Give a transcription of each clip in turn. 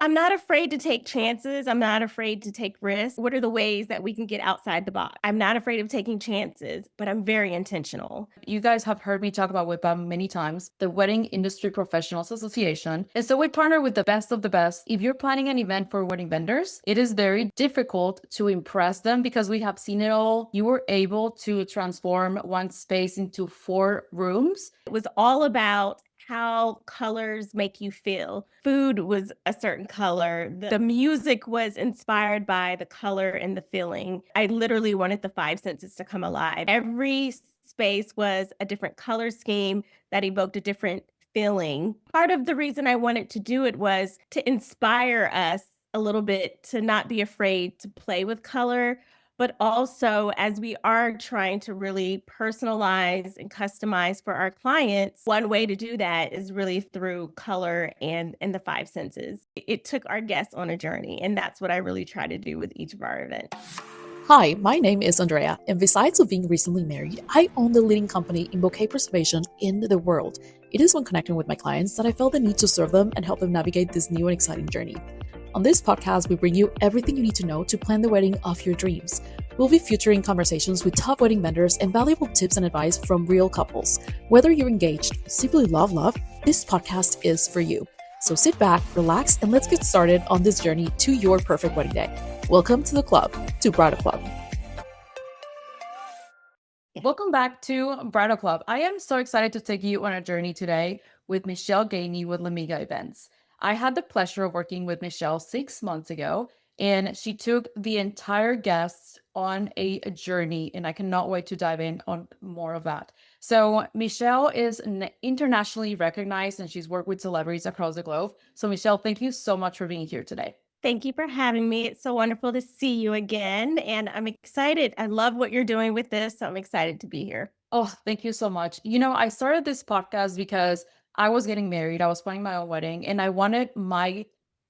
I'm not afraid to take chances. I'm not afraid to take risks. What are the ways that we can get outside the box? I'm not afraid of taking chances, but I'm very intentional. You guys have heard me talk about WIPA many times, the Wedding Industry Professionals Association. And so we partner with the best of the best. If you're planning an event for wedding vendors, it is very difficult to impress them because we have seen it all. You were able to transform one space into 4 rooms. It was all about how colors make you feel. Food was a certain color. The music was inspired by the color and the feeling. I literally wanted the 5 senses to come alive. Every space was a different color scheme that evoked a different feeling. Part of the reason I wanted to do it was to inspire us a little bit to not be afraid to play with color, but also as we are trying to really personalize and customize for our clients, one way to do that is really through color and the 5 senses. It took our guests on a journey, and that's what I really try to do with each of our events. Hi, my name is Andrea, and besides of being recently married, I own the leading company in bouquet preservation in the world. It is when connecting with my clients that I felt the need to serve them and help them navigate this new and exciting journey. On this podcast, we bring you everything you need to know to plan the wedding of your dreams. We'll be featuring conversations with top wedding vendors and valuable tips and advice from real couples. Whether you're engaged, simply love, this podcast is for you. So sit back, relax, and let's get started on this journey to your perfect wedding day. Welcome to the club, to Bridal Club. Welcome back to Bridal Club. I am so excited to take you on a journey today with Michelle Gainey with Lemiga Events. I had the pleasure of working with Michelle 6 months ago, and she took the entire guests on a journey, and I cannot wait to dive in on more of that. So Michelle is internationally recognized, and she's worked with celebrities across the globe. So Michelle, thank you so much for being here today. Thank you for having me. It's so wonderful to see you again, and I'm excited. I love what you're doing with this, so I'm excited to be here. Oh, thank you so much. I started this podcast because I was getting married. I was planning my own wedding, and I wanted my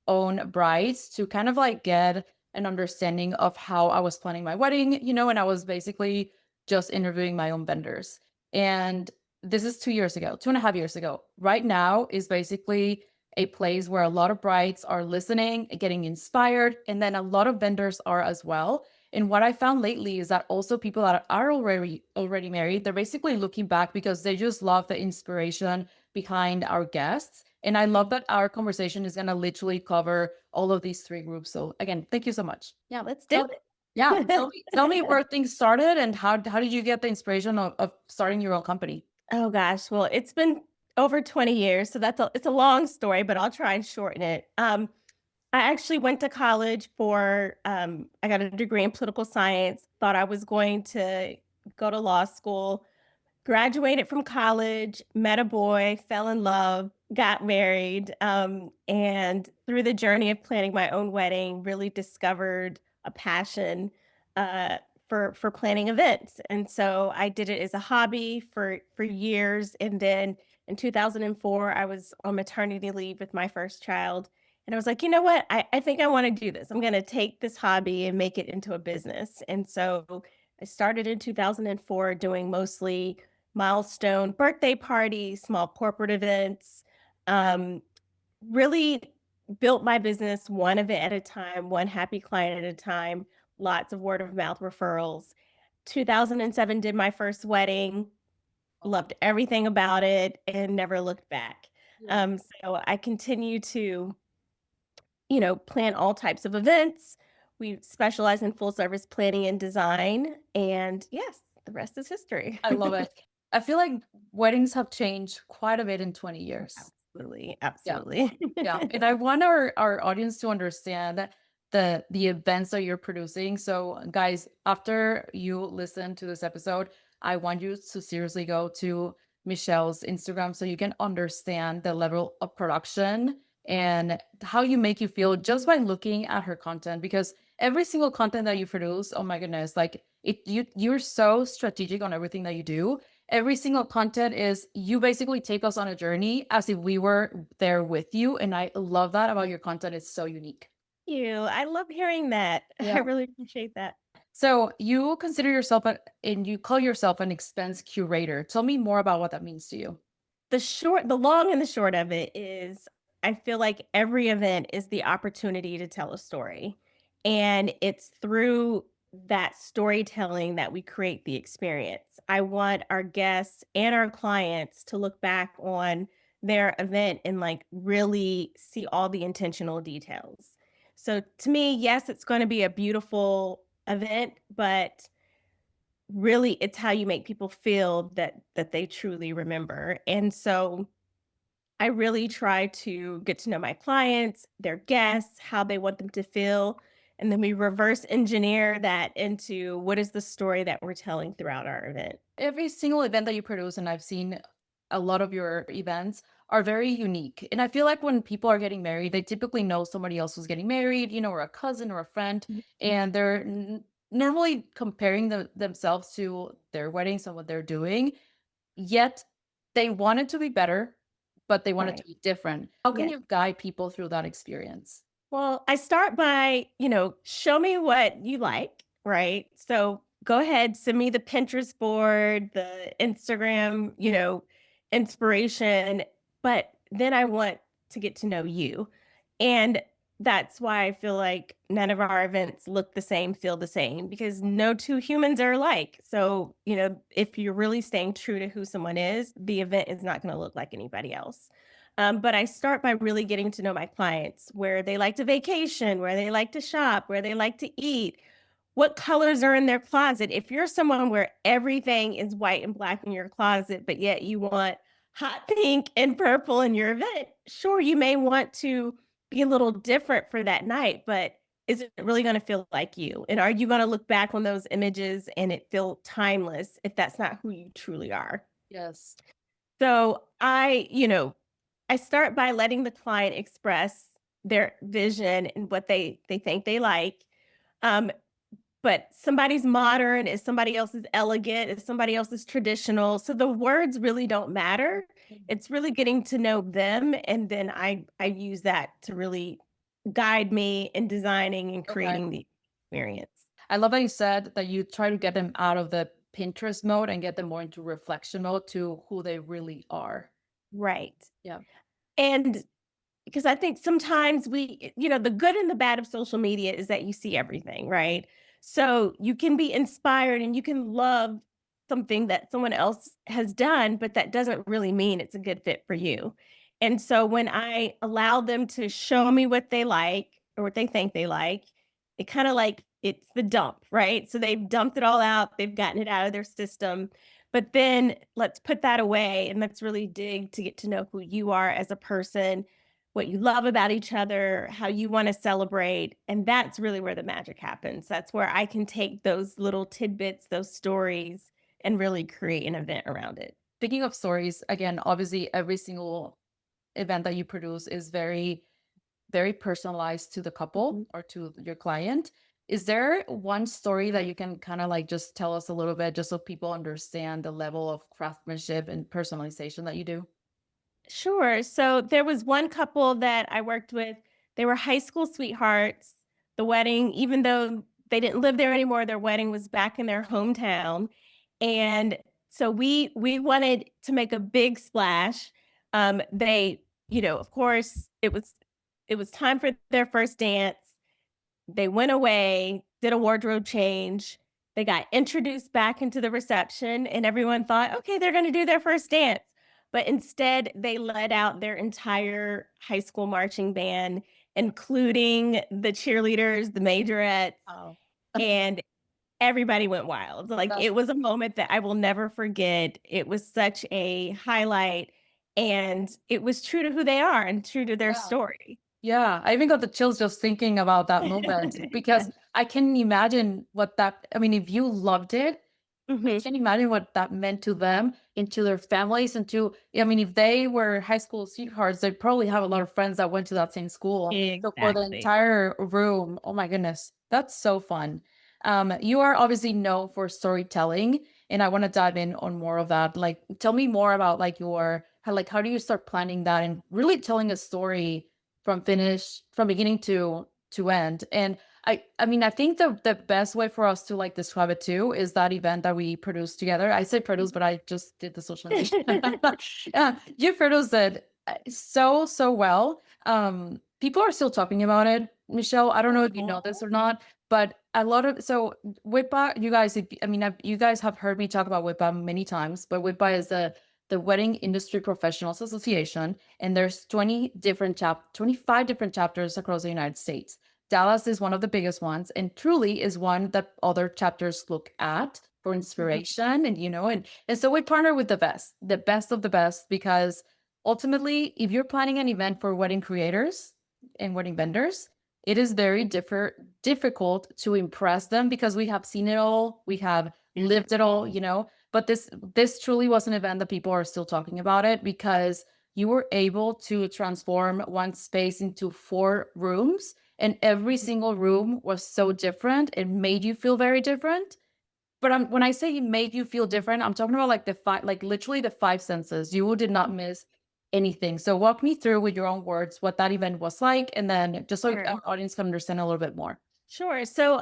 own brides to kind of like get an understanding of how I was planning my wedding, and I was basically just interviewing my own vendors. And this is 2 years ago, 2.5 years ago. Right now is basically a place where a lot of brides are listening, getting inspired, and then a lot of vendors are as well. And what I found lately is that also people that are already married, they're basically looking back because they just love the inspiration behind our guests. And I love that our conversation is gonna literally cover all of these 3 groups. So again, thank you so much. Yeah, let's do it. Yeah, tell me where things started and how did you get the inspiration of starting your own company? Oh gosh, well, it's been over 20 years, so it's a long story, but I'll try and shorten it. I actually went to college for I got a degree in political science, thought I was going to go to law school, graduated from college, met a boy, fell in love, got married, and through the journey of planning my own wedding, really discovered a passion uh, for planning events. And so I did it as a hobby for years. And then in 2004, I was on maternity leave with my first child. And I was like, you know what? I think I want to do this. I'm going to take this hobby and make it into a business. And so I started in 2004 doing mostly milestone birthday parties, small corporate events, um, really built my business one event at a time, one happy client at a time, lots of word of mouth referrals. 2007 did my first wedding, loved everything about it and never looked back. So I continue to, plan all types of events. We specialize in full service planning and design. And yes, the rest is history. I love it. I feel like weddings have changed quite a bit in 20 years. Absolutely, Yeah. absolutely. Yeah, and I want our audience to understand the events that you're producing. So, guys, after you listen to this episode, I want you to seriously go to Michelle's Instagram so you can understand the level of production and how you make you feel just by looking at her content. Because every single content that you produce, oh my goodness, like you're so strategic on everything that you do. Every single content is you basically take us on a journey as if we were there with you. And I love that about your content. It's so unique. You. I love hearing that. I Yeah. really appreciate that. So you consider yourself and you call yourself an expense curator. Tell me more about what that means to you. The long and the short of it is I feel like every event is the opportunity to tell a story. And it's through that storytelling that we create the experience. I want our guests and our clients to look back on their event and like really see all the intentional details. So to me, yes, it's going to be a beautiful event, but really it's how you make people feel that they truly remember. And so I really try to get to know my clients, their guests, how they want them to feel, and then we reverse engineer that into what is the story that we're telling throughout our event. Every single event that you produce, and I've seen a lot of your events, are very unique. And I feel like when people are getting married, they typically know somebody else who's getting married, or a cousin or a friend, and they're normally comparing themselves to their weddings and what they're doing. Yet they want it to be better, but they want it to Right. be different. How can Yes. you guide people through that experience? Well, I start by, show me what you like, right? So go ahead, send me the Pinterest board, the Instagram, inspiration. But then I want to get to know you. And that's why I feel like none of our events look the same, feel the same, because no two humans are alike. So, if you're really staying true to who someone is, the event is not going to look like anybody else. But I start by really getting to know my clients, where they like to vacation, where they like to shop, where they like to eat, what colors are in their closet. If you're someone where everything is white and black in your closet, but yet you want hot pink and purple in your event, sure, you may want to be a little different for that night, but is it really going to feel like you? And are you going to look back on those images and it feel timeless if that's not who you truly are? Yes. So I start by letting the client express their vision and what they think they like. Um, but somebody's modern, is somebody else is elegant, is somebody else is traditional. So the words really don't matter. It's really getting to know them, and then I use that to really guide me in designing and Okay. creating the experience. I love that you said that you try to get them out of the Pinterest mode and get them more into reflection mode to who they really are. Right. Yeah. And because I think sometimes the good and the bad of social media is that you see everything, right? So you can be inspired and you can love something that someone else has done, but that doesn't really mean it's a good fit for you. And so when I allow them to show me what they like or what they think they like, it kind of like it's the dump, right? So they've dumped it all out, they've gotten it out of their system. But then let's put that away and let's really dig to get to know who you are as a person, what you love about each other, how you want to celebrate. And that's really where the magic happens. That's where I can take those little tidbits, those stories, and really create an event around it. Speaking of stories, again, obviously every single event that you produce is very, very personalized to the couple Mhm. or to your client. Is there one story that you can kind of like just tell us a little bit just so people understand the level of craftsmanship and personalization that you do? Sure. So there was one couple that I worked with. They were high school sweethearts. The wedding, even though they didn't live there anymore, their wedding was back in their hometown. And so we wanted to make a big splash. They, of course, it was time for their first dance. They went away, did a wardrobe change. They got introduced back into the reception, and everyone thought, okay, they're going to do their first dance. But instead, they led out their entire high school marching band, including the cheerleaders, the majorettes, Oh, and everybody went wild. Like that's it was a moment that I will never forget. It was such a highlight, and it was true to who they are and true to their yeah. story. Yeah, I even got the chills just thinking about that moment because I can imagine what that, I mean, if you loved it, I Mhm. can't imagine what that meant to them and to their families and to, I mean, if they were high school sweethearts, they probably have a lot of friends that went to that same school. So for the Exactly. entire room, oh my goodness, that's so fun. You are obviously known for storytelling, and I want to dive in on more of that. Like, tell me more about like how do you start planning that and really telling a story from beginning to end. And I mean, I think the best way for us to like describe it too is that event that we produced together. I say produce, but I just did the social media. You produced it So well. People are still talking about it. Michelle, I don't know if you know this Oh. or not, but a lot of so WIPA, you guys, if, I mean, you guys have heard me talk about WIPA many times, but WIPA is the Wedding Industry Professionals Association, and there's 25 different chapters across the United States. Dallas is one of the biggest ones, and truly is one that other chapters look at for Mhm. inspiration, and and so we partner with the best of the best, because ultimately, if you're planning an event for wedding creators and wedding vendors, it is very difficult to impress them, because we have seen it all, we have lived it all, But this truly was an event that people are still talking about it, because you were able to transform one space into 4 rooms, and every single room was so different. It made you feel very different. But when I say it made you feel different, I'm talking about like like literally the 5 senses. You did not miss anything. So walk me through with your own words what that event was like, and then just so Sure. our audience can understand a little bit more. Sure. So,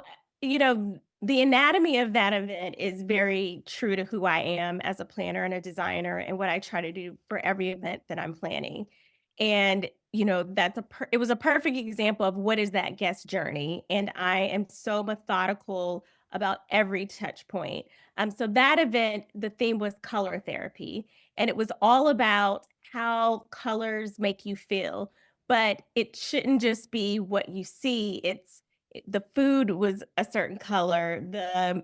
the anatomy of that event is very true to who I am as a planner and a designer and what I try to do for every event that I'm planning. And, it was a perfect example of what is that guest journey. And I am so methodical about every touch point. So that event, the theme was color therapy, and it was all about how colors make you feel. But it shouldn't just be what you see. The food was a certain color,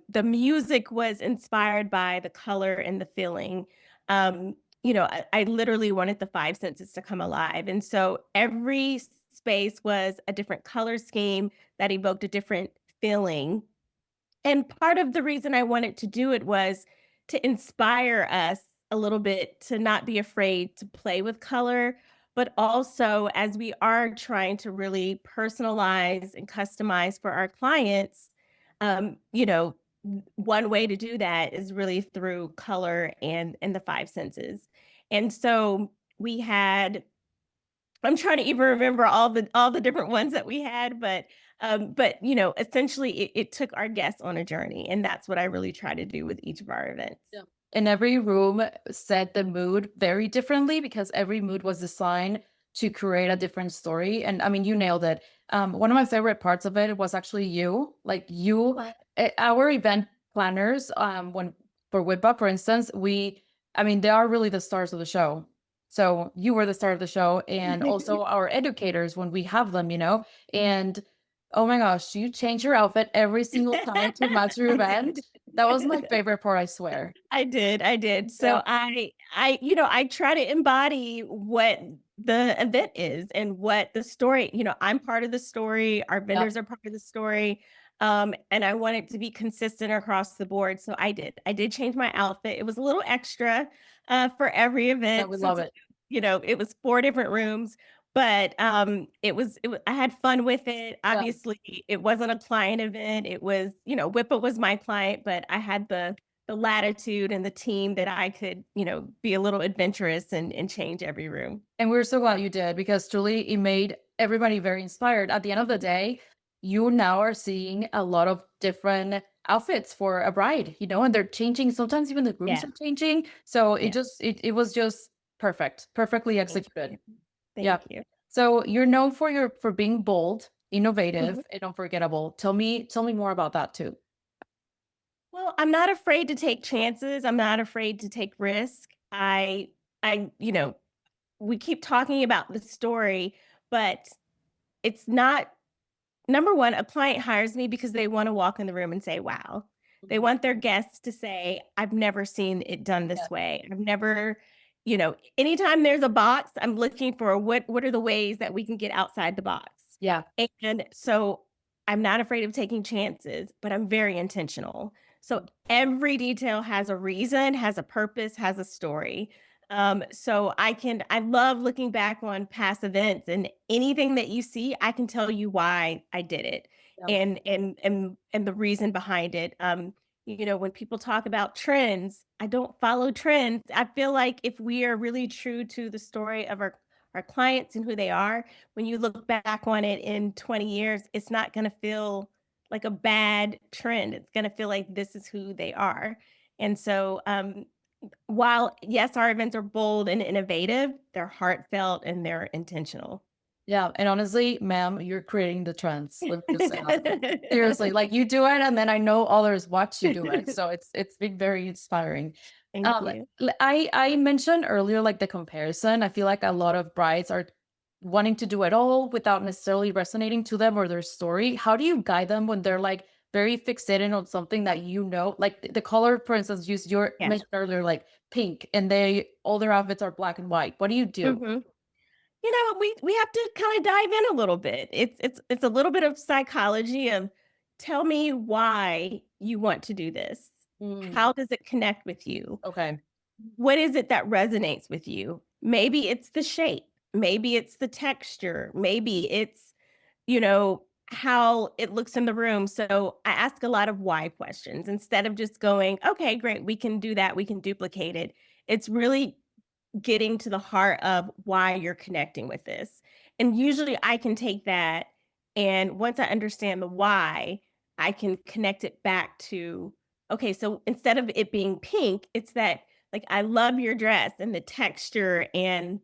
the music was inspired by the color and the feeling. I literally wanted the 5 senses to come alive, and so every space was a different color scheme that evoked a different feeling, and part of the reason I wanted to do it was to inspire us a little bit to not be afraid to play with color, but also as we are trying to really personalize and customize for our clients, one way to do that is really through color and the 5 senses. And so we had I'm trying to even remember all the different ones that we had, but essentially it took our guests on a journey, and that's what I really try to do with each of our events. Yeah. And every room set the mood very differently, because every mood was designed to create a different story. And I mean, you nailed it. One of my favorite parts of it was actually you, like our event planners. When for WIPA, for instance, I mean, they are really the stars of the show. So you were the star of the show, and also our educators when we have them, And oh my gosh, you change your outfit every single time to match your I event. did. That was my favorite part, I swear. I did. Yeah, So I try to embody what the event is and what the story, I'm part of the story, our yeah, vendors are part of the story. And I want it to be consistent across the board. So I did. I did change my outfit. It was a little extra for every yeah, event we since love it. it was 4 different rooms, but I had fun with it. Yeah. Obviously, it wasn't a client event. It was, WIPA was my client, but I had the latitude and the team that I could, be a little adventurous and change every room. And we're so glad you did, because truly it made everybody very inspired. At the end of the day, you now are seeing a lot of different outfits for a bride, and they're changing. Sometimes even the rooms Yeah, are changing. So yeah. it was just perfect, perfectly Thank executed. you. Yeah. Thank you. So you're known for being bold, innovative, Mhm. and unforgettable. Tell me more about that too. Well, I'm not afraid to take chances. I'm not afraid to take risk. I we keep talking about the story, but it's not number 1, a client hires me because they wanna walk in the room and say, "Wow." They Mhm. want their guests to say, "I've never seen it done Yeah. this way. I've never" anytime there's a box, I'm looking for what are the ways that we can get outside the box? Yeah. And so, I'm not afraid of taking chances, but I'm very intentional. So, every detail has a reason, has a purpose, has a story. I love looking back on past events, and anything that you see, I can tell you why I did it Yeah. and the reason behind it. When people talk about trends, I don't follow trends. I feel like if we are really true to the story of our clients and who they are, when you look back on it in 20 years, it's not going to feel like a bad trend. It's going to feel like this is who they are. And so While, yes, our events are bold and innovative, they're heartfelt and they're intentional. Yeah, and honestly, ma'am, you're creating the trends. Let me just say that. Seriously, like you do it, and then I know others watch you do it. So it's been very inspiring. Thank you. I mentioned earlier like the comparison. I feel like a lot of brides are wanting to do it all without necessarily resonating to them or their story. How do you guide them when they're like very fixated on something that you know, like the color, for instance, use your Yeah. mentioned earlier, like pink, and they all their outfits are black and white. What do you do? Mhm. We have to kinda dive in a little bit. It's a little bit of psychology of, tell me why you want to do this. Mm, How does it connect with you? okay. What is it that resonates with you? Maybe it's the shape, maybe it's the texture, maybe it's, how it looks in the room. So I ask a lot of why questions instead of just going, okay, great, we can do that, we can duplicate it. It's really getting to the heart of why you're connecting with this. And usually I can take that, and once I understand the why, I can connect it back to, okay, so instead of it being pink, it's that, like, I love your dress and the texture and,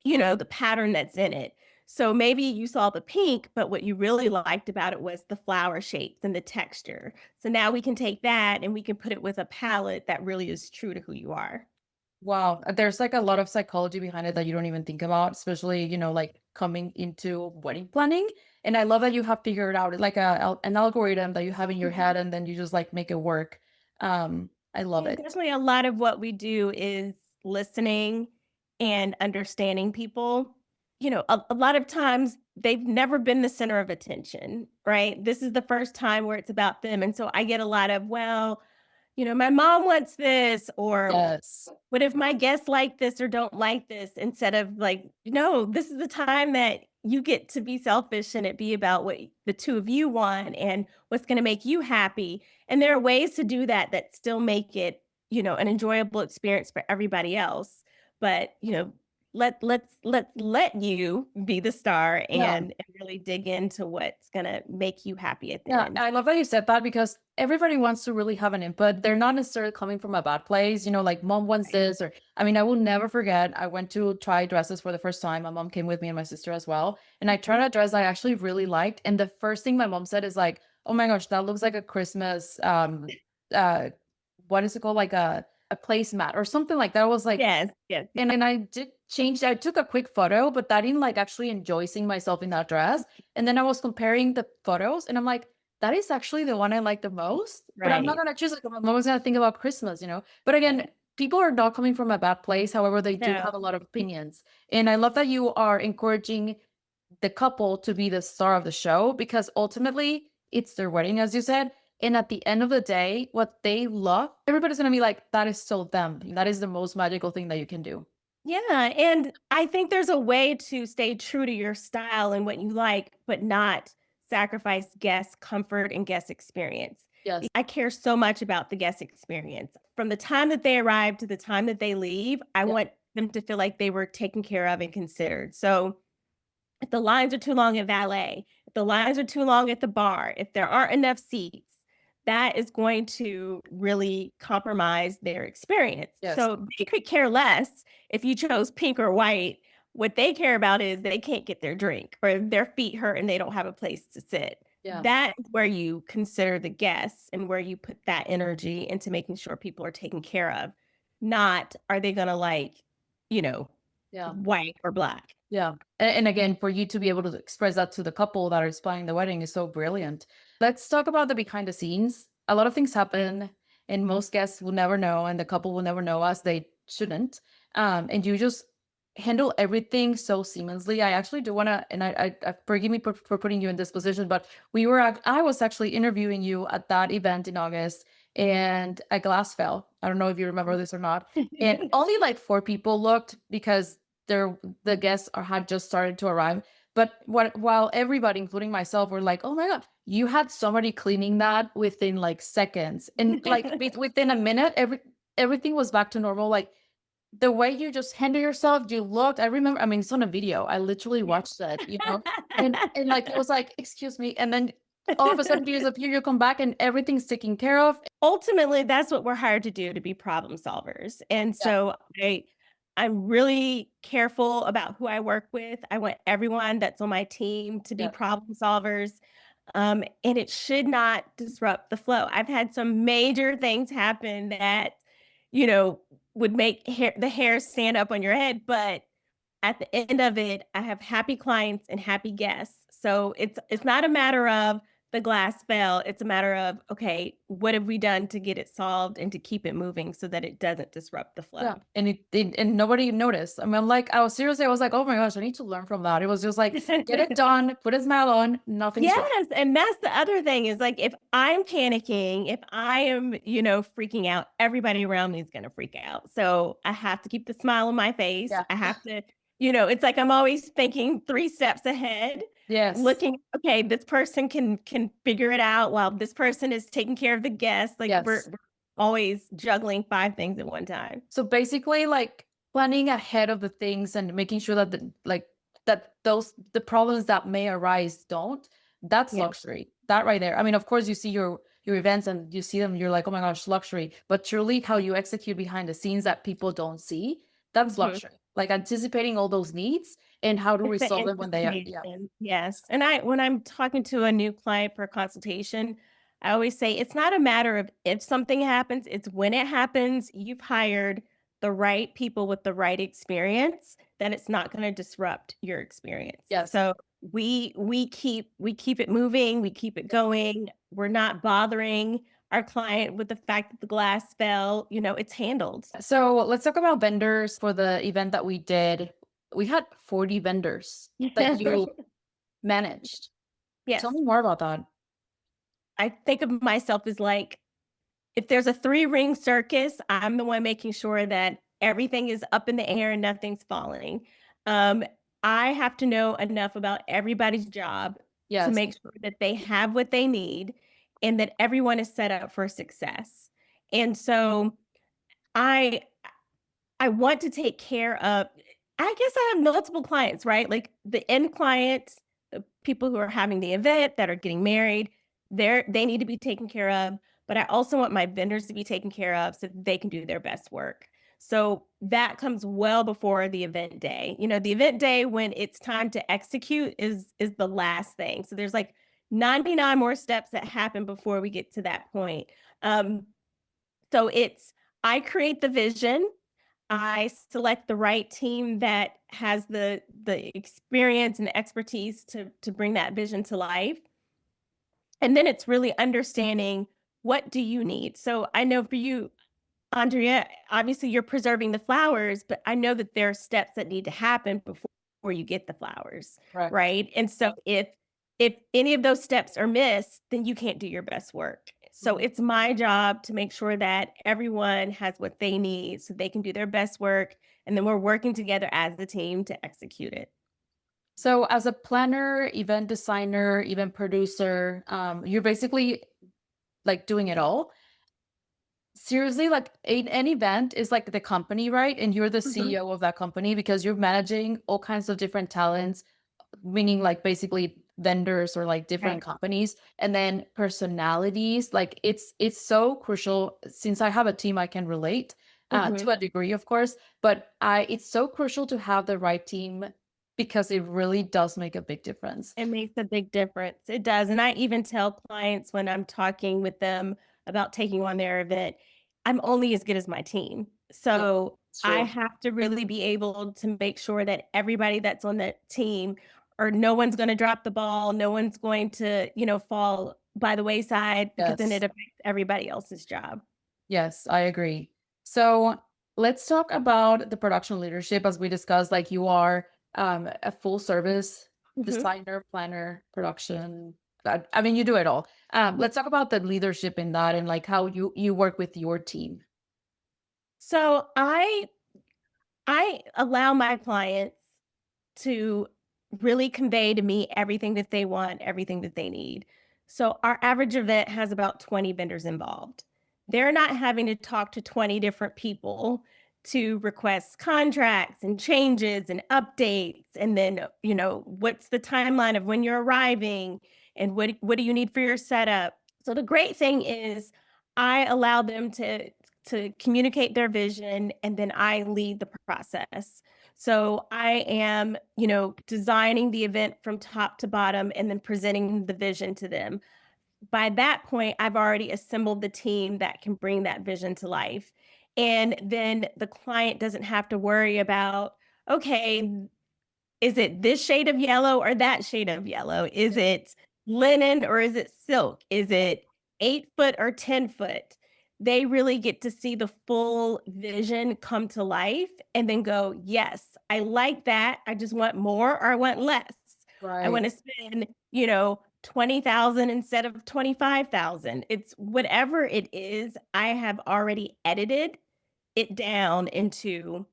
the pattern that's in it. So maybe you saw the pink, but what you really liked about it was the flower shapes and the texture. So now we can take that and we can put it with a palette that really is true to who you are. Wow, there's like a lot of psychology behind it that you don't even think about, especially, like coming into wedding planning. And I love that you have figured out like an algorithm that you have in your head and then you just like make it work. I love Yeah, it. definitely a lot of what we do is listening and understanding people. A lot of times they've never been the center of attention, right? This is the first time where it's about them. And so I get a lot of, well, my mom wants this, or Yes. what if my guests like this or don't like this, instead of like, no, this is the time that you get to be selfish and it be about what the two of you want and what's going to make you happy. And there are ways to do that that still make it, an enjoyable experience for everybody else. But, let you be the star Yeah. and really dig into what's going to make you happy at the Yeah, end. I love that you said that because everybody wants to really have an input. They're not necessarily coming from a bad place, like mom wants Right. this, or I mean, I will never forget. I went to try dresses for the first time. My mom came with me and my sister as well. And I tried Mhm. a dress I actually really liked. And the first thing my mom said is like, oh my gosh, that looks like a Christmas uh what is it called? Like a placemat or something like that. I was like, Yes, yes. and I did change I took a quick photo, but I didn't like actually enjoy seeing myself in that dress. And then I was comparing the photos and I'm like, that is actually the one I like the most. But I'm not Right. gonna choose like I'm always gonna think about Christmas. But again, people are not coming from a bad place. However, they do No. have a lot of opinions. And I love that you are encouraging the couple to be the star of the show because ultimately it's their wedding, as you said. And at the end of the day, what they love, everybody's gonna be like, that is so them. That is the most magical thing that you can do. Yeah, and I think there's a way to stay true to your style and what you like, but not sacrifice guest comfort and guest experience. Yes. I care so much about the guest experience. From the time that they arrive to the time that they leave, I Yeah. want them to feel like they were taken care of and considered. So if the lines are too long at valet, if the lines are too long at the bar, if there aren't enough seats, that is going to really compromise their experience. Yes. So they could care less if you chose pink or white. What they care about is they can't get their drink or their feet hurt and they don't have a place to sit. Yeah. That is where you consider the guests and where you put that energy into making sure people are taken care of. Not, are they going to like, you know, Yeah. white or black? Yeah. And again, for you to be able to express that to the couple that is planning the wedding is so brilliant. Let's talk about the behind the scenes. A lot of things happen, and most guests will never know, and the couple will never know as they shouldn't. And you just handle everything so seamlessly. I actually do want to, and I forgive me for putting you in this position, but I was actually interviewing you at that event in August, and a glass fell. I don't know if you remember this or not. And only like four people looked because the guests had just started to arrive. But while everybody, including myself, were like, "Oh my god, you had somebody cleaning that within like seconds, and like within a minute, everything was back to normal." Like the way you just handle yourself, you looked. I remember. I mean, it's on a video. I literally watched that, and like it was like, "Excuse me," and then all of a sudden you disappear, you come back and everything's taken care of. Ultimately, that's what we're hired to do, to be problem solvers. And Yeah, so I'm really careful about who I work with. I want everyone that's on my team to be yeah. problem solvers. And it should not disrupt the flow. I've had some major things happen that, you know, would make the hair stand up on your head, but at the end of it, I have happy clients and happy guests. So it's not a matter of the glass fell. It's a matter of, okay, what have we done to get it solved and to keep it moving so that it doesn't disrupt the Yeah, flow? and and nobody noticed. I mean, like, I was like, "Oh my gosh, I need to learn from that." It was just like, get it done, put a smile on, nothing's wrong. Yes, and that's the other thing is, like, if I'm panicking, if I am, freaking out, everybody around me is gonna freak out. So, I have to keep the smile on my face. Yeah. I have to it's like I'm always thinking 3 steps ahead, Yes. looking, "Okay, this person can figure it out while this person is taking care of the guests." Like, Yes. we're always juggling 5 things at one time. So basically, like, planning ahead of the things and making sure that that the problems that may arise don't. That's Yeah. luxury. That right there. I mean, of course, you see your events and you see them, you're like, oh my gosh, luxury. But truly, how you execute behind the scenes that people don't see, that's Mhm. luxury. Like anticipating all those needs and how to It's the resolve them when they are. Yeah. anticipation, yes, and when I'm talking to a new client for consultation, I always say it's not a matter of if something happens, it's when it happens, you've hired the right people with the right experience, then it's not gonna disrupt your experience. Yes. So, we keep it moving, we keep it going, we're not bothering our client with the fact that the glass fell, it's handled. So let's talk about vendors for the event that we did. We had 40 vendors that you managed. Tell Yes. me more about that. I think of myself as like, if there's a 3-ring circus, I'm the one making sure that everything is up in the air and nothing's falling. Um, I have to know enough about everybody's job to Yes. make sure that they have what they need and that everyone is set up for success. And so I I want to take care of I guess I have multiple clients, right? Like the end clients, the people who are having the event, that are getting married, they need to be taken care of, but I also want my vendors to be taken care of so that they can do their best work. So that comes well before the event day. The event day when it's time to execute is the last thing. So there's like 99 more steps that happen before we get to that point. Um, so I create the vision, I select the right team that has the experience and the expertise to bring that vision to life. And then it's really understanding, what do you need? So I know for you, Andrea, obviously you're preserving the flowers, but I know that there are steps that need to happen before you get the flowers, Correct. right? And so if any of those steps are missed, then you can't do your best work. So Mhm. it's my job to make sure that everyone has what they need so they can do their best work. And then we're working together as a team to execute it. So, as a planner, event designer, event producer, you're basically like doing it all. Seriously, like an event is like the company, right? And you're the Mhm. CEO of that company because you're managing all kinds of different talents, meaning like basically vendors or like different Right. companies, and then personalities. Like it's so crucial. Since I have a team, I can relate Mhm. to a degree, of course, but I it's so crucial to have the right team because it really does make a big difference. It makes a big difference. It does, and I even tell clients when I'm talking with them about taking on their event, I'm only as good as my team. Yeah, So, it's I true. have to really be able to make sure that everybody that's on that team, or no one's gonna drop the ball, no one's going to, fall by the wayside, because then it Yes. affects everybody else's job. Yes, I agree. So let's talk about the production leadership as we discussed. Like you are a full service Mhm. designer, planner, production. I mean, you do it all. Let's talk about the leadership in that and like how you work with your team. So, I allow my clients to really convey to me everything that they want, everything that they need. So our average event has about 20 vendors involved. They're not having to talk to 20 different people to request contracts and changes and updates. And then, what's the timeline of when you're arriving? and what do you need for your setup. So the great thing is I allow them to communicate their vision, and then I lead the process. So I am, designing the event from top to bottom and then presenting the vision to them. By that point, I've already assembled the team that can bring that vision to life. And then the client doesn't have to worry about, okay, is it this shade of yellow or that shade of yellow? Is it linen or is it silk? Is it 8 foot or 10 foot? They really get to see the full vision come to life and then go, yes, I like that. I just want more or I want less. I want Right. to spend, 20,000 instead of 25,000. It's whatever it is, I have already edited it down into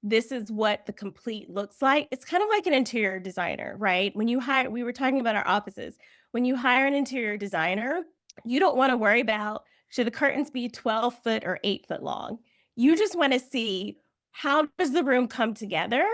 this is what the complete looks like. It's kind of like an interior designer, right? When you hire, we were talking about our offices. When you hire an interior designer, you don't want to worry about should the curtains be 12 foot or 8 foot long. You just want to see how does the room come together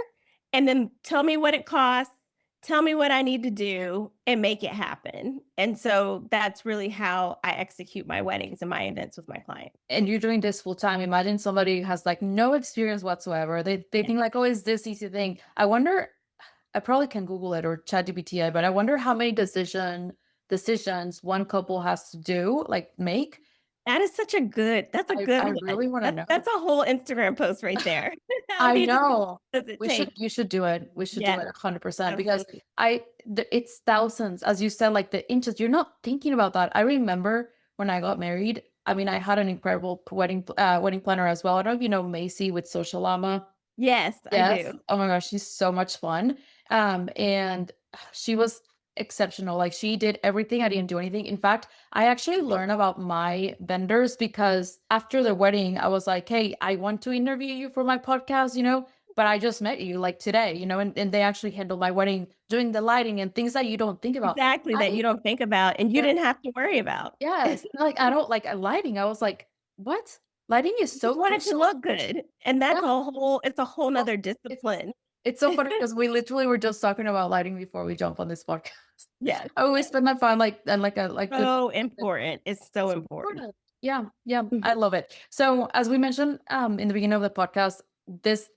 and then tell me what it costs, tell me what I need to do and make it happen. And so that's really how I execute my weddings and my events with my clients. And you're doing this full time. Imagine somebody who has like no experience whatsoever. They think like, oh, is this easy thing? I wonder, I probably can Google it or chat GPT, but I wonder how many decisions one couple has to do, like make. That is such a good that's a good I one. really want to That's know. a whole Instagram post right there. How I many decisions know. does it take? You should do it. We should do Yes, it 100% because absolutely. it's thousands, as you said, like the inches. You're not thinking about that. I remember when I got married. I mean, I had an incredible wedding planner as well. I don't know if you know Macy with Social Llama. Yes, I Yes. do. Oh my gosh, she's so much fun. And she was exceptional. Like she did everything. I didn't do anything. In fact, I actually learned about my vendors because after the wedding, I was like, hey, I want to interview you for my podcast, but I just met you like today, and they actually handled my wedding, doing the lighting and things that you don't think about. Exactly, that I you don't think about and you yeah, didn't have to worry about. yes. Like I don't like lighting. I was like, what? Lighting is You so just want it to crucial. look good, and Yeah. that's a whole Well, nother it's discipline. it's so funny because we literally were just talking about lighting before we jump on this podcast. Yes, I always spend my fun like and like good. so important. It's so It's important. important. Yeah, yeah, I Mhm. love it. So as we mentioned in the beginning of the podcast, this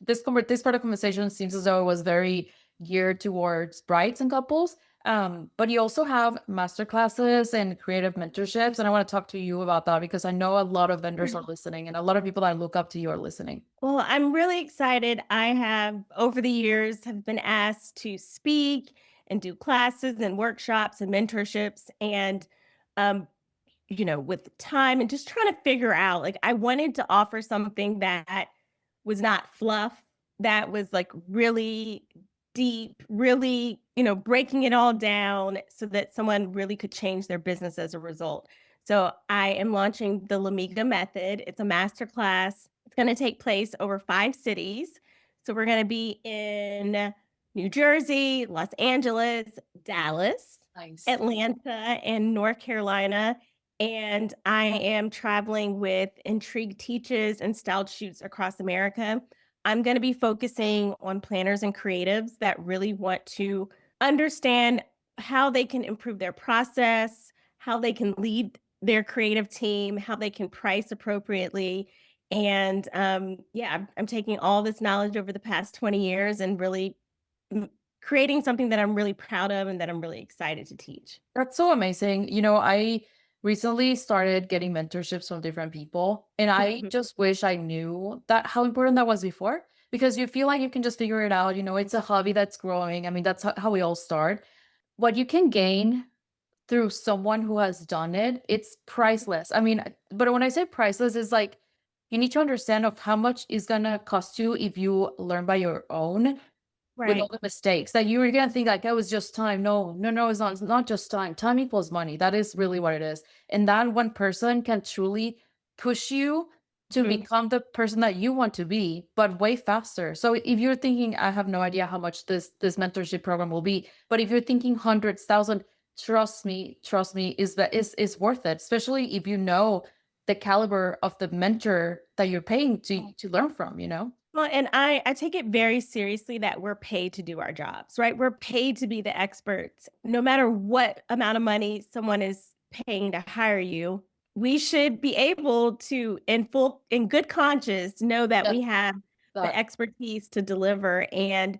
part of conversation seems as though it was very geared towards brides and couples. But you also have master classes and creative mentorships, and I want to talk to you about that because I know a lot of vendors are listening, and a lot of people that look up to you are listening. Well, I'm really excited. I have over the years have been asked to speak and do classes and workshops and mentorships and um with time and just trying to figure out like I wanted to offer something that was not fluff, that was like really deep, really, breaking it all down so that someone really could change their business as a result. So I am launching the Lemiga method. It's a master class. It's going to take place over 5 cities. So we're going to be in New Jersey, Los Angeles, Dallas, Nice. Atlanta, and North Carolina. And I am traveling with Intrigue Teaches and Styled Shoots across America. I'm going to be focusing on planners and creatives that really want to understand how they can improve their process, how they can lead their creative team, how they can price appropriately. And yeah, I'm taking all this knowledge over the past 20 years and really mm, creating something that I'm really proud of and that I'm really excited to teach. That's so amazing. I recently started getting mentorships from different people, and I just wish I knew that how important that was before because you feel like you can just figure it out. It's a hobby that's growing. I mean, that's how we all start. What you can gain through someone who has done it, it's priceless. I mean, but when I say priceless, it's like you need to understand of how much is gonna cost you if you learn by your own with all Right. the mistakes that you were gonna think like, "Oh, it's just time." No, no, no, it's not just time. Time equals money. That is really what it is. And that one person can truly push you to Mhm. become the person that you want to be, but way faster. So if you're thinking, I have no idea how much this mentorship program will be, but if you're thinking hundreds, thousand, trust me, is worth it, especially if you know the caliber of the mentor that you're paying to learn from. Well, and I take it very seriously that we're paid to do our jobs, right? We're paid to be the experts. No matter what amount of money someone is paying to hire you, we should be able to, in good conscience, know that Yeah, we have the that expertise to deliver. And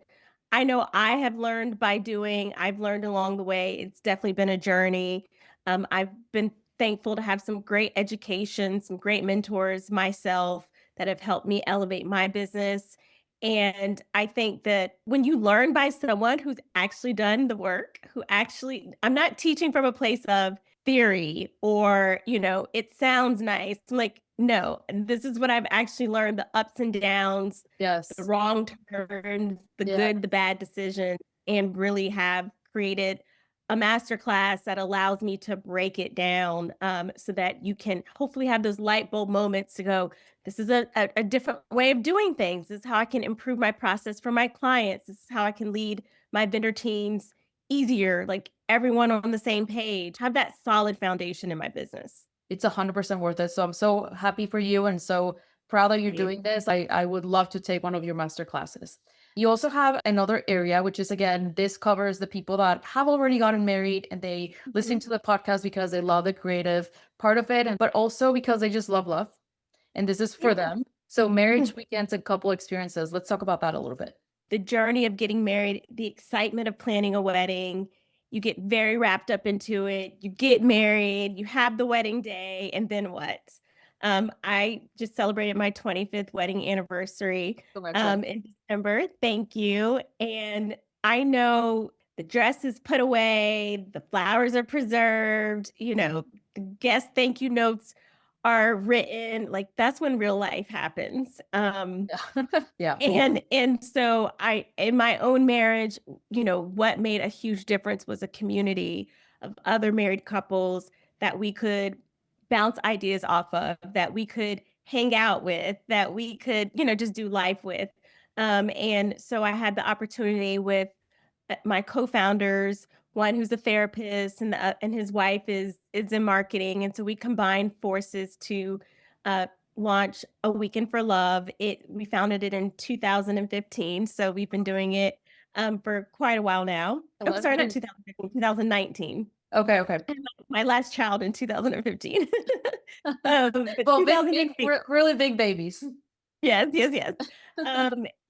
I know I have learned by doing, I've learned along the way. It's definitely been a journey. I've been thankful to have some great education, some great mentors myself that have helped me elevate my business. And I think that when you learn by someone who's actually done the work, who actually, I'm not teaching from a place of theory or, it sounds nice. Like, no, this is what I've actually learned, the ups and downs, the yes. wrong turns, the Yeah. good, the bad decisions, and really have created a masterclass that allows me to break it down so that you can hopefully have those light bulb moments to go, this is a different way of doing things. This is how I can improve my process for my clients. This is how I can lead my vendor teams easier, like everyone on the same page, have that solid foundation in my business. It's 100% worth it. So I'm so happy for you and so proud that you're doing this. I would love to take one of your master classes. You also have another area, which is again, this covers the people that have already gotten married and they listen Mhm. to the podcast because they love the creative part of it, and but also because they just love love. And this is for Yeah. them. So marriage weekends and couple experiences. Let's talk about that a little bit. The journey of getting married, the excitement of planning a wedding. You get very wrapped up into it. You get married, you have the wedding day, and then what? I just celebrated my 25th wedding anniversary Congratulations. in December. Thank you. And I know the dress is put away, the flowers are preserved, the guest thank you notes are written. Like that's when real life happens. Yeah. Yeah. And so I in my own marriage, what made a huge difference was a community of other married couples that we could bounce ideas off of, that we could hang out with, that we could, just do life with. And so I had the opportunity with my co-founders, one who's a therapist and his wife is in marketing, and so we combined forces to uh, launch a weekend for love. We founded it in 2015, so we've been doing it for quite a while now. Oh, sorry, not 11. 2015, 2019. Okay. Okay. And my last child in 2015. But Well, big, 2015. really big babies. Yes, yes, yes.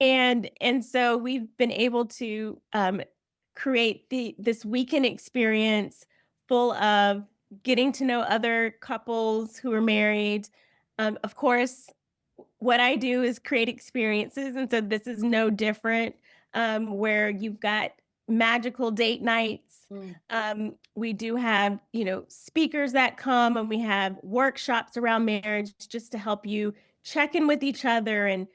And so we've been able to create this weekend experience full of getting to know other couples who are married. Of course, what I do is create experiences, and so this is no different, where you've got magical date nights. Mm. We do have, speakers that come, and we have workshops around marriage just to help you check in with each other and,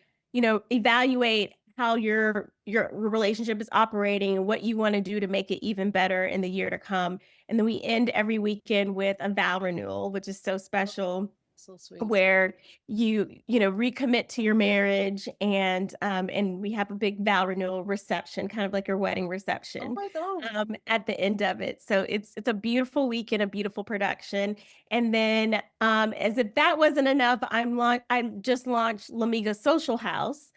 evaluate how your relationship is operating and what you want to do to make it even better in the year to come. And then we end every weekend with a vow renewal, which is so special So sweet. where you recommit to your marriage and we have a big vow renewal reception, kind of like your wedding Oh reception my God. at the end of it. So it's a beautiful weekend, a beautiful production. And then as if that wasn't enough, I just launched Lemiga Social House,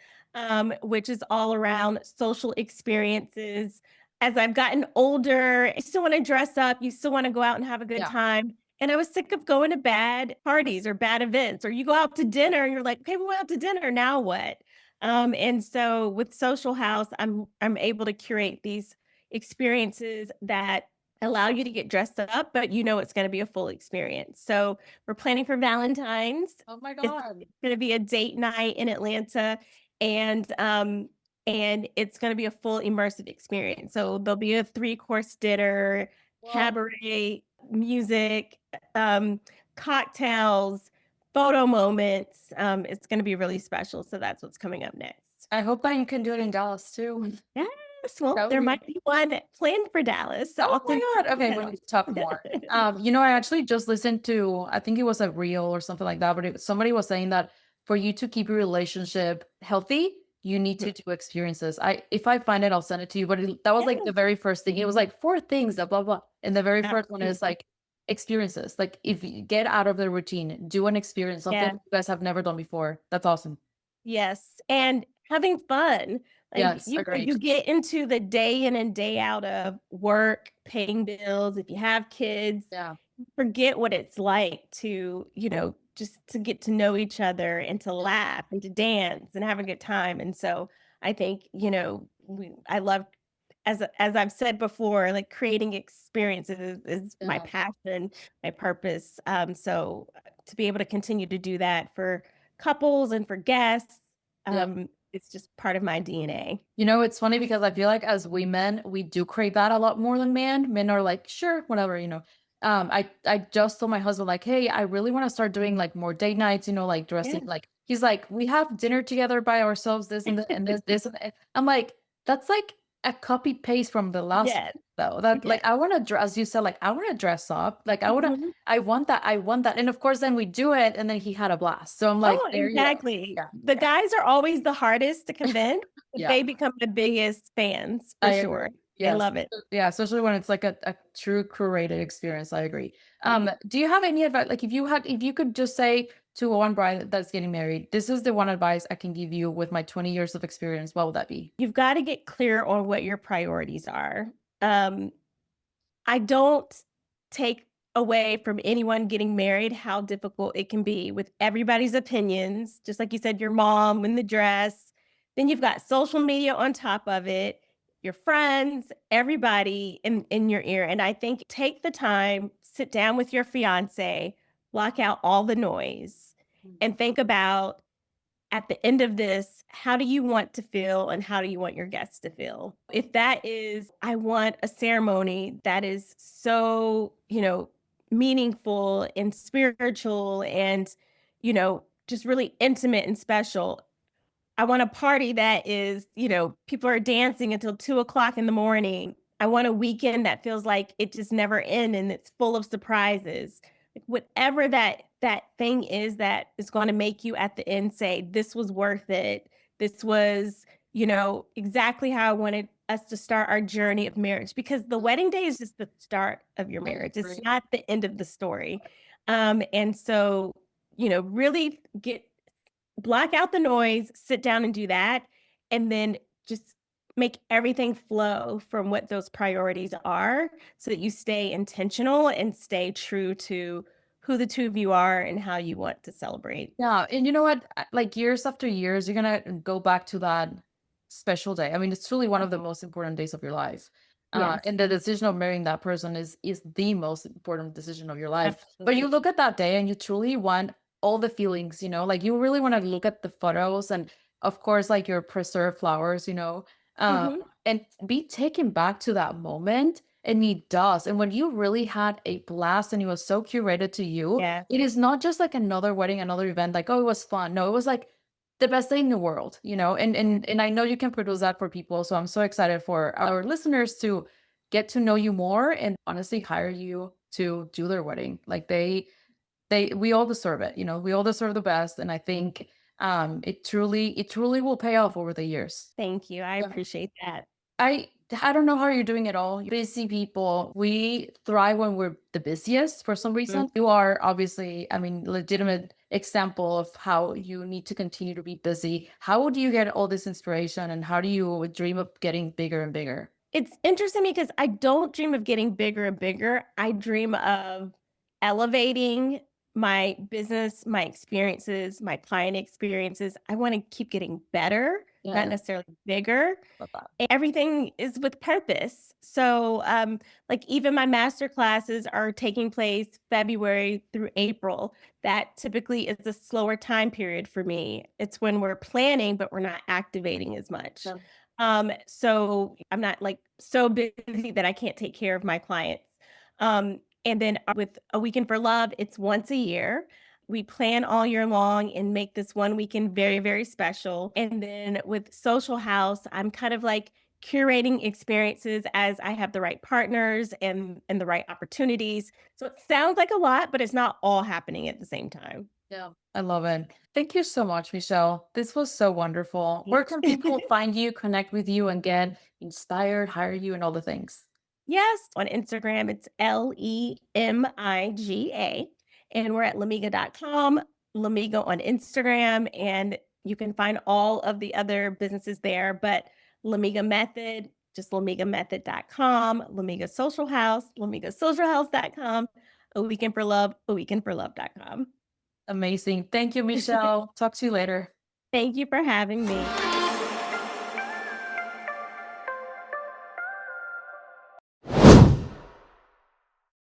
which is all around social experiences. As I've gotten older, you still want to dress up, you still want to go out and have a good Yeah. time. And I was sick of going to bad parties or bad events, or you go out to dinner and you're like, okay, we went out to dinner. Now what? And so with Social House, I'm able to curate these experiences that allow you to get dressed up, but it's going to be a full experience. So we're planning for Valentine's. Oh my It's God. going to be a date night in Atlanta, and and it's going to be a full immersive experience. So there'll be a 3-course dinner, Wow. cabaret, music, um, cocktails, photo moments. It's going to be really special. So that's what's coming up next. I hope I can do it in Dallas too. Yes, well, That would there be. might be one planned for Dallas, so Oh I'll my send God. you Okay, we the need to talk more. I actually just listened to, I think it was a reel or something like that, but somebody was saying that for you to keep your relationship healthy, you need to details. do experiences. If I find it, I'll send it to you. But that was like the Yes, very first thing. It was like 4 things, blah, blah. And the very first one is absolutely. like experiences. Like if you get out of the routine, do an experience, something Yeah. you guys have never done before. That's awesome. Yes, and having fun. Like Yes, you agreed. get into the day in and day out of work, paying bills. If you have kids, Yeah. forget what it's like to, just to get to know each other and to laugh and to dance and have a good time. And so I think, I love, as I've said before, like creating experiences is my Yeah. passion, my purpose. So to be able to continue to do that for couples and for guests, Yeah. it's just part of my DNA. It's funny because I feel like as women, we do crave that a lot more than men. Men are like, sure, whatever. I just told my husband, like, hey, I really want to start doing like more date nights, like dressing Yeah. like he's like, we have dinner together by ourselves, this and that, and this and that. I'm like, that's like a copy paste from the last Yes. though. That Yes. like I want to dress, as you said, like I want to dress up. Like Mhm. I want that. I want that. And of course then we do it and then he had a blast. So I'm like, Oh, there you go. exactly. Yeah. The guys are always the hardest to convince, but Yeah. they become the biggest fans I for agree. sure. They Yes. love it. Yeah, especially when it's like a true curated experience. I agree. Mhm. Do you have any advice? Like if you could just say to one bride that's getting married, this is the one advice I can give you with my 20 years of experience, what would that be? You've gotta get clear on what your priorities are. Um, I don't take away from anyone getting married how difficult it can be with everybody's opinions, just like you said, your mom in the dress. Then you've got social media on top of it, your friends, everybody in your ear. And I think take the time, sit down with your fiance, block out all the noise, Mm. and think about at the end of this, how do you want to feel and how do you want your guests to feel? If that is, I want a ceremony that is so, meaningful and spiritual and, just really intimate and special. I want a party that is, people are dancing until 2 o'clock in the morning. I want a weekend that feels like it just never ends and it's full of surprises. Like whatever that thing is that is going to make you at the end say, this was worth it. This was, exactly how I wanted us to start our journey of marriage. Because the wedding day is just the start of your I marriage. It's agree. not the end of the story. And so, really get block out the noise, sit down and do that, and then just make everything flow from what those priorities are so that you stay intentional and stay true to who the two of you are and how you want to celebrate. Yeah, and you know what? Like years after years, you're gonna go back to that special day. I mean, it's truly one of the most important days of your life. Yes, And the decision of marrying that person is the most important decision of your life. But you absolutely. look at that day and you truly want all the feelings, like you really want to look at the photos and of course like your preserved flowers, uh, Mhm. and be taken back to that moment. And it does. And when you really had a blast and it was so curated to you, Yeah, it is not just like another wedding, another event, like, oh, it was fun. No, it was like the best day in the world, and I know you can produce that for people. So I'm so excited for our listeners to get to know you more and honestly hire you to do their wedding. Like we all deserve it, we all deserve the best. And I think it truly will pay off over the years. thank you. I appreciate that. I I don't know how you're doing it all. Busy people, we thrive when we're the busiest for some Mm. reason. You are obviously, I mean, legitimate example of how you need to continue to be busy. How do you get all this inspiration and how do you dream of getting bigger and bigger? It's interesting because I don't dream of getting bigger and bigger. I dream of elevating my business, my experiences, my client experiences. I want to keep getting better, not Yeah, necessarily bigger. love that. Everything is with purpose. So, like even my master classes are taking place February through April. That typically is a slower time period for me. It's when we're planning, but we're not activating as much. Yeah. So I'm not like so busy that I can't take care of my clients. And then with a weekend for love, it's once a year. We plan all year long and make this one weekend very, very special. And then with Social House, I'm kind of like curating experiences as I have the right partners and the right opportunities. So it sounds like a lot, but it's not all happening at the same time. Yeah, I love it. Thank you so much, Michelle. This was so wonderful. Where can people find you, connect with you, and get inspired, hire you, and all the things? Yes, on Instagram, it's Lemiga, and we're at Lemiga.com, Lemiga on Instagram, and You can find all of the other businesses there, but Lemiga Method, just lemigamethod.com, Lemiga Social House, lemigasocialhouse.com, A Weekend for Love, aweekendforlove.com. Amazing. Thank you, Michelle. Talk to you later. Thank you for having me.